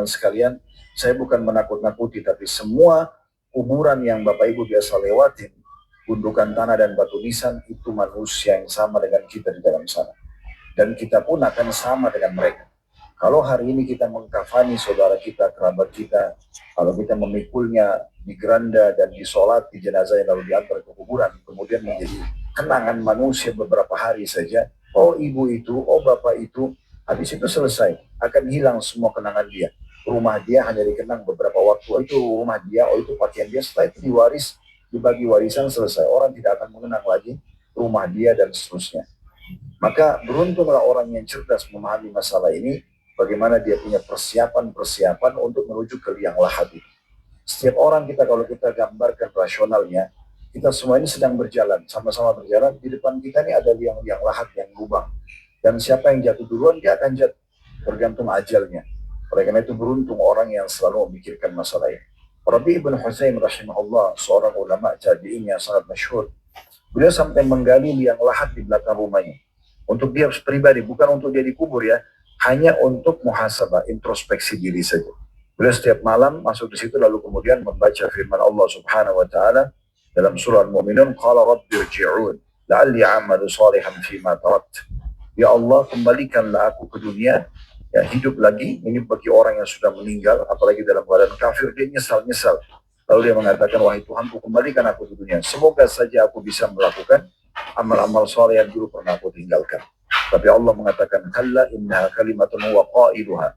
sekalian, saya bukan menakut-nakuti, tapi semua kuburan yang Bapak Ibu biasa lewatin, gundukan tanah dan batu nisan, itu manusia yang sama dengan kita di dalam sana. Dan kita pun akan sama dengan mereka. Kalau hari ini kita mengkafani saudara kita, kerabat kita, kalau kita memikulnya di geranda dan disolat di jenazah lalu diantar ke kuburan, kemudian menjadi kenangan manusia beberapa hari saja, oh ibu itu, oh bapak itu, habis itu selesai, akan hilang semua kenangan dia. Rumah dia hanya dikenang beberapa waktu, oh, itu rumah dia, oh itu pakaian dia, setelah itu diwaris, dibagi warisan, selesai. Orang tidak akan mengenang lagi rumah dia dan seterusnya. Maka beruntunglah orang yang cerdas memahami masalah ini, bagaimana dia punya persiapan-persiapan untuk menuju ke liang lahat itu. Setiap orang kita, kalau kita gambarkan rasionalnya, kita semua ini sedang berjalan, sama-sama berjalan, di depan kita ini ada liang-liang lahat yang lubang. Dan siapa yang jatuh duluan, dia akan jatuh, tergantung ajalnya. Oleh karena itu beruntung orang yang selalu memikirkan masalah ini. Rabi' ibn Husain rahimahullah, seorang ulama tabi'in yang sangat masyhur, beliau sampai menggali liang lahat di belakang rumahnya. Untuk dia pribadi, bukan untuk dia dikubur ya, hanya untuk muhasabah, introspeksi diri saja. Beliau setiap malam masuk di situ lalu kemudian membaca firman Allah Subhanahu wa taala dalam surah Al-Mu'minun, qala rabbirji'un la'alli a'malu salihan fima tarakt. Ya Allah, kembalikanlah aku ke dunia, ya hidup lagi. Ini bagi orang yang sudah meninggal, apalagi dalam keadaan kafir, dia nyesal-nyesal. Lalu dia mengatakan, wahai Tuhanku, kembalikan aku ke dunia. Semoga saja aku bisa melakukan amal-amal soleh yang dulu pernah aku tinggalkan. Tapi Allah mengatakan, kalla innaha kalimatun huwa qailuha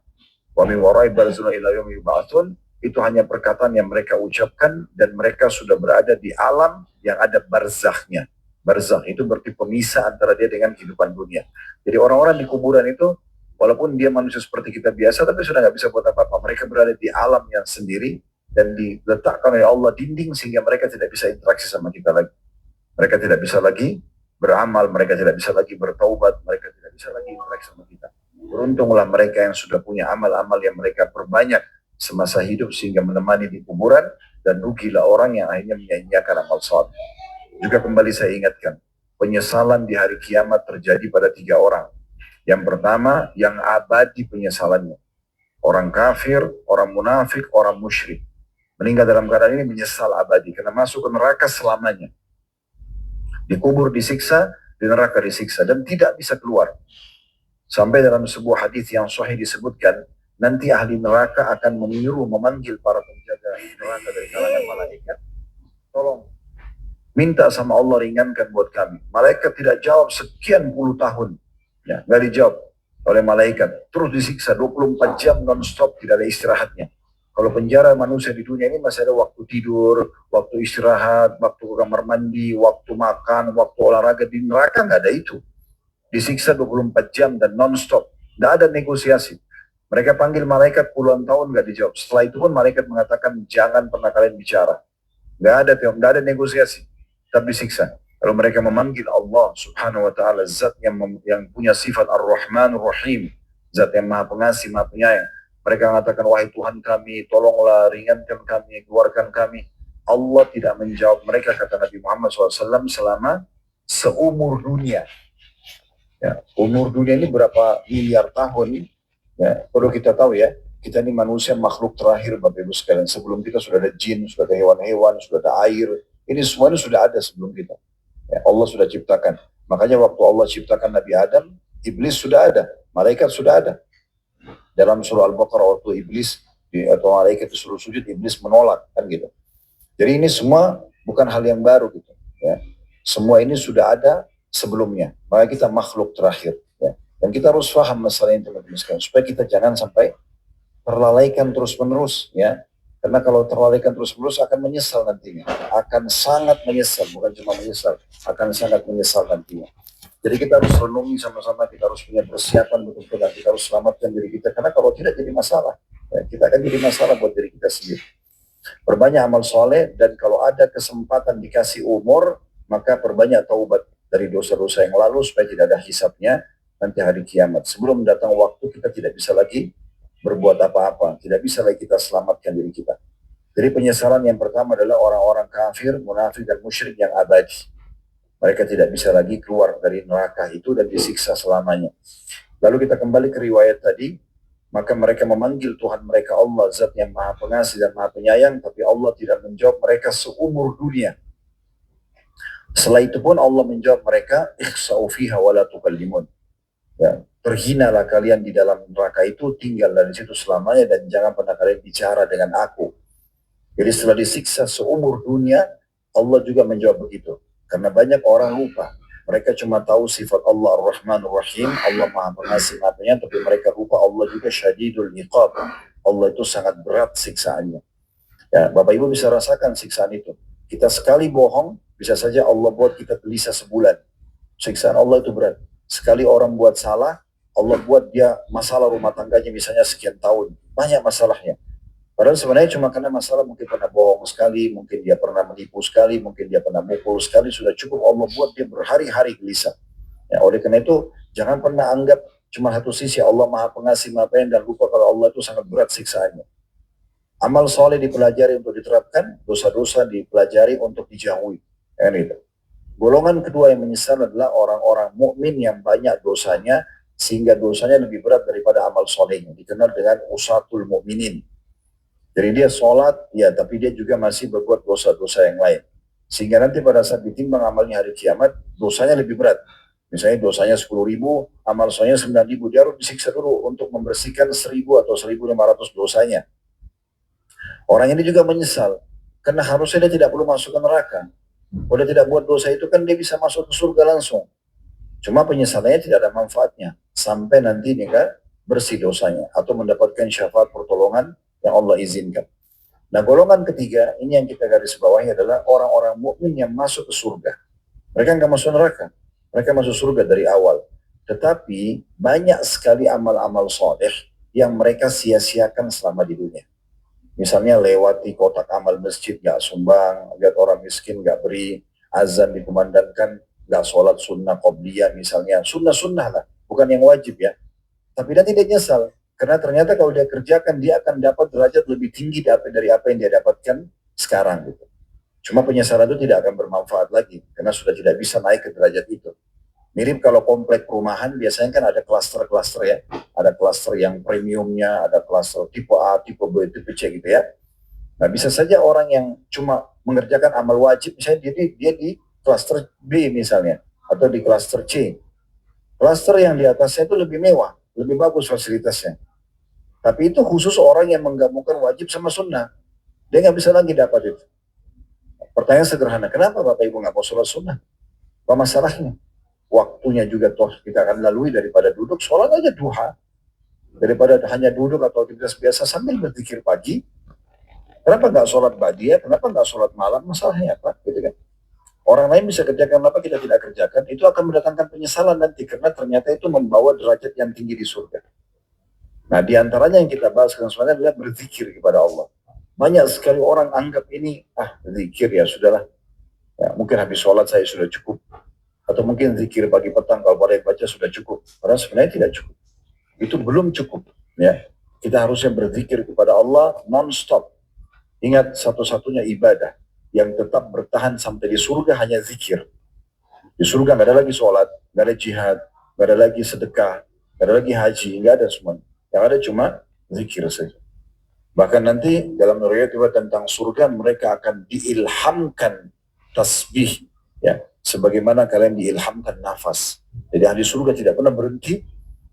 wa min warai barzuna ila yaumi yub'atsun. Itu hanya perkataan yang mereka ucapkan dan mereka sudah berada di alam yang ada barzakhnya. Barzakh itu berarti pemisah antara dia dengan kehidupan dunia. Jadi orang-orang di kuburan itu, walaupun dia manusia seperti kita biasa, tapi sudah nggak bisa buat apa-apa. Mereka berada di alam yang sendiri dan diletakkan oleh Allah dinding sehingga mereka tidak bisa interaksi sama kita lagi. Mereka tidak bisa lagi beramal, mereka tidak bisa lagi bertaubat, mereka tidak bisa lagi interaksi sama kita. Beruntunglah mereka yang sudah punya amal-amal yang mereka perbanyak semasa hidup sehingga menemani di kuburan, dan rugilah orang yang akhirnya menyia-nyiakan amal saleh. Juga kembali saya ingatkan, penyesalan di hari kiamat terjadi pada 3 orang. Yang pertama, yang abadi penyesalannya. Orang kafir, orang munafik, orang musyrik. Meninggal dalam keadaan ini menyesal abadi, karena masuk ke neraka selamanya. Dikubur disiksa, di neraka disiksa, dan tidak bisa keluar. Sampai dalam sebuah hadis yang sahih disebutkan, nanti ahli neraka akan memanggil para penjaga neraka dari kalangan malaikat. Tolong, minta sama Allah ringankan buat kami. Malaikat tidak jawab sekian puluh tahun. Ya, nggak dijawab oleh malaikat. Terus disiksa 24 jam non-stop, tidak ada istirahatnya. Kalau penjara manusia di dunia ini masih ada waktu tidur, waktu istirahat, waktu ke kamar mandi, waktu makan, waktu olahraga. Di neraka nggak ada itu. Disiksa 24 jam dan non-stop. Nggak ada negosiasi. Mereka panggil malaikat puluhan tahun nggak dijawab. Setelah itu pun malaikat mengatakan jangan pernah kalian bicara. Nggak ada negosiasi. Tetap disiksa. Lalu mereka memanggil Allah Subhanahu wa taala, zat yang punya sifat Ar-Rahman Ar-Rahim, zat yang Maha Pengasih, Maha Penyayang. Mereka mengatakan, wahai Tuhan kami, tolonglah ringankan kami, keluarkan kami. Allah tidak menjawab mereka, kata Nabi Muhammad SAW, selama seumur dunia. Ya, umur dunia ini berapa miliar tahun? Ya, perlu kita tahu ya, kita ini manusia makhluk terakhir Bapak Ibu sekalian. Sebelum kita sudah ada jin, sudah ada hewan-hewan, sudah ada air. Ini semuanya sudah ada sebelum kita. Ya, Allah sudah ciptakan. Makanya waktu Allah ciptakan Nabi Adam, iblis sudah ada, malaikat sudah ada. Dalam surah Al-Baqarah waktu iblis atau malaikat disuruh sujud, iblis menolak, kan gitu. Jadi ini semua bukan hal yang baru gitu. Ya. Semua ini sudah ada sebelumnya. Maka kita makhluk terakhir. Ya. Dan kita harus paham masalah ini teman-teman sekalian, supaya kita jangan sampai terlalaikan terus-menerus. Ya. Karena kalau terlalaikan terus-menerus akan menyesal nantinya. Akan sangat menyesal, bukan cuma menyesal, akan sangat menyesal nantinya. Jadi kita harus renungi sama-sama, kita harus punya persiapan betul-betul, dan kita harus selamatkan diri kita. Karena kalau tidak jadi masalah, ya, kita akan jadi masalah buat diri kita sendiri. Perbanyak amal soleh, dan kalau ada kesempatan dikasih umur, maka perbanyak taubat dari dosa-dosa yang lalu supaya tidak ada hisabnya nanti hari kiamat. Sebelum datang waktu kita tidak bisa lagi berbuat apa-apa, tidak bisa lagi kita selamatkan diri kita. Jadi penyesalan yang pertama adalah orang-orang kafir, munafik, dan musyrik yang abadi. Mereka tidak bisa lagi keluar dari neraka itu dan disiksa selamanya. Lalu kita kembali ke riwayat tadi, maka mereka memanggil Tuhan mereka Allah, zat yang maha pengasih dan maha penyayang, tapi Allah tidak menjawab mereka seumur dunia. Setelah itu pun Allah menjawab mereka, ikhsa'u fiha wa la tukallimun. Ya, terhinalah kalian di dalam neraka itu, tinggal dari situ selamanya dan jangan pernah kalian bicara dengan aku. Jadi setelah disiksa seumur dunia, Allah juga menjawab begitu. Karena banyak orang lupa. Mereka cuma tahu sifat Allah Ar-Rahman Ar-Rahim, Allah Maha Pengasih Maha Penyayang, tapi mereka lupa Allah juga Syadidul Iqab. Allah itu sangat berat siksaannya. Ya, Bapak Ibu bisa rasakan siksaan itu. Kita sekali bohong, bisa saja Allah buat kita gelisah sebulan. Siksaan Allah itu berat. Sekali orang buat salah, Allah buat dia masalah rumah tangganya misalnya sekian tahun. Banyak masalahnya. Padahal sebenarnya cuma karena masalah mungkin pernah bohong sekali, mungkin dia pernah menipu sekali, mungkin dia pernah mukul sekali, sudah cukup Allah buat dia berhari-hari gelisah. Ya, oleh karena itu, jangan pernah anggap cuma satu sisi Allah Maha Pengasih Maha Penyayang dan lupa kalau Allah itu sangat berat siksaannya. Amal soleh dipelajari untuk diterapkan, dosa-dosa dipelajari untuk dijauhi. Ya, gitu. Golongan kedua yang menyesal adalah orang-orang mukmin yang banyak dosanya, sehingga dosanya lebih berat daripada amal solehnya. Dikenal dengan usatul mukminin. Jadi dia sholat, ya, tapi dia juga masih berbuat dosa-dosa yang lain. Sehingga nanti pada saat ditimbang amalnya hari kiamat, dosanya lebih berat. Misalnya dosanya 10.000, amal solehnya 9.000, dia harus disiksa dulu untuk membersihkan 1.000 atau 1.500 dosanya. Orang ini juga menyesal, karena harusnya dia tidak perlu masuk ke neraka. Kalau dia tidak buat dosa itu kan dia bisa masuk ke surga langsung. Cuma penyesalannya tidak ada manfaatnya, sampai nanti dia bersih dosanya, atau mendapatkan syafaat pertolongan yang Allah izinkan. Nah, golongan ketiga, ini yang kita garis bawahi adalah orang-orang mukmin yang masuk ke surga. Mereka nggak masuk neraka, mereka masuk surga dari awal. Tetapi banyak sekali amal-amal soleh yang mereka sia-siakan selama di dunia. Misalnya lewati kotak amal masjid nggak sumbang, lihat orang miskin nggak beri, azan dikumandangkan nggak sholat sunnah qobliyah misalnya, sunnah-sunnah lah, bukan yang wajib ya. Tapi nanti dia nyesal, karena ternyata kalau dia kerjakan, dia akan dapat derajat lebih tinggi dari apa yang dia dapatkan sekarang. Gitu. Cuma penyesalan itu tidak akan bermanfaat lagi, karena sudah tidak bisa naik ke derajat itu. Mirip kalau komplek perumahan, biasanya kan ada klaster-klaster ya. Ada klaster yang premiumnya, ada klaster tipe A, tipe B, tipe C gitu ya. Nah bisa saja orang yang cuma mengerjakan amal wajib, misalnya dia di klaster B misalnya, atau di klaster C. Klaster yang di atasnya itu lebih mewah, lebih bagus fasilitasnya. Tapi itu khusus orang yang menggabungkan wajib sama sunnah. Dia nggak bisa lagi dapat itu. Pertanyaan sederhana, kenapa Bapak Ibu nggak mau sholat sunnah? Apa masalahnya? Waktunya juga toh kita akan lalui, daripada duduk, sholat aja duha. Daripada hanya duduk atau aktivitas biasa sambil berzikir pagi, kenapa nggak sholat ba'diyah? Kenapa nggak sholat malam? Masalahnya apa? Gitu kan? Orang lain bisa kerjakan apa kita tidak kerjakan, itu akan mendatangkan penyesalan nanti, karena ternyata itu membawa derajat yang tinggi di surga. Nah, diantaranya yang kita bahas sekarang adalah berzikir kepada Allah. Banyak sekali orang anggap ini, zikir ya sudahlah. Ya, mungkin habis sholat saya sudah cukup. Atau mungkin zikir pagi petang kalau pada baca sudah cukup. Padahal sebenarnya tidak cukup. Itu belum cukup. Ya, kita harusnya berzikir kepada Allah non-stop. Ingat, satu-satunya ibadah yang tetap bertahan sampai di surga hanya zikir. Di surga nggak ada lagi sholat, nggak ada jihad, nggak ada lagi sedekah, nggak ada lagi haji, nggak ada semuanya. Yang ada cuma zikir saja. Bahkan nanti dalam riwayat tentang surga, mereka akan diilhamkan tasbih, ya, sebagaimana kalian diilhamkan nafas. Jadi ahli surga tidak pernah berhenti.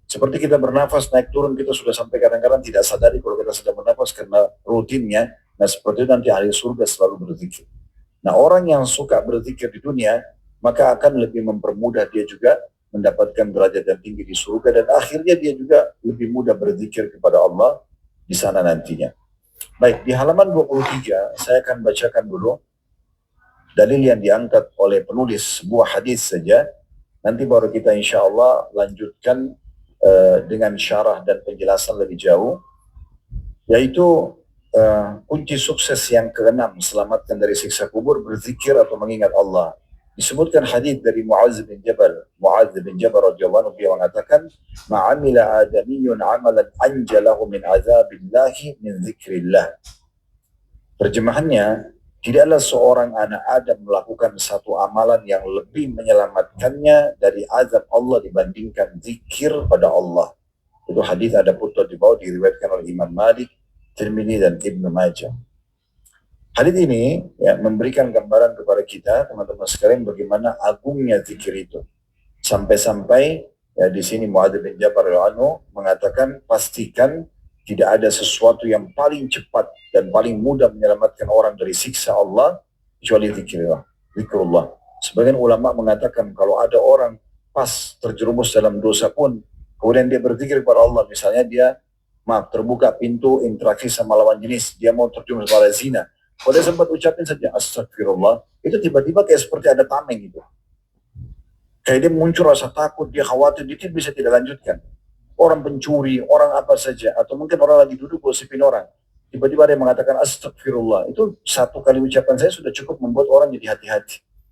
Seperti kita bernafas naik turun, kita sudah sampai kadang-kadang tidak sadari kalau kita sedang bernafas karena rutinnya. Nah seperti itu nanti ahli surga selalu berzikir. Nah orang yang suka berzikir di dunia, maka akan lebih mempermudah dia juga mendapatkan derajat yang tinggi di surga, dan akhirnya dia juga lebih mudah berzikir kepada Allah di sana nantinya. Baik, di halaman 23 saya akan bacakan dulu dalil yang diangkat oleh penulis, sebuah hadis saja. Nanti baru kita insya Allah lanjutkan dengan syarah dan penjelasan lebih jauh, yaitu kunci sukses yang keenam, selamatkan dari siksa kubur, berzikir atau mengingat Allah. Disebutkan hadis dari Mu'adz bin Jabal. Mu'adz bin Jabal radhiyallahu anhu, dia mengatakan, "Ma'amila adamiyyun 'amalan anjalahu min 'adzabillahi min dzikrillah." Terjemahannya, tidaklah seorang anak Adam melakukan satu amalan yang lebih menyelamatkannya dari azab Allah dibandingkan zikir pada Allah. Itu hadis ada putwa di bawah, diriwayatkan oleh Imam Malik, Tirmidzi dan Ibnu Majah. Hadis ini ya, memberikan gambaran kepada kita, teman-teman sekalian, bagaimana agungnya zikir itu. Sampai-sampai ya di sini Muadz bin Jabal radhiyallahu mengatakan, pastikan tidak ada sesuatu yang paling cepat dan paling mudah menyelamatkan orang dari siksa Allah kecuali zikrullah. Sebagian ulama mengatakan kalau ada orang pas terjerumus dalam dosa pun, kemudian dia berzikir kepada Allah, misalnya dia terbuka pintu interaksi sama lawan jenis, dia mau terjerumus pada zina, kalau dia sempat ucapin saja astagfirullah, itu tiba-tiba kayak seperti ada tameng gitu. Kayak dia muncul rasa takut, dia khawatir, dia bisa tidak lanjutkan. Orang pencuri, orang apa saja, atau mungkin orang lagi duduk gosipin orang, tiba-tiba ada yang mengatakan astagfirullah, itu satu kali ucapan saya sudah cukup membuat orang jadi hati-hati.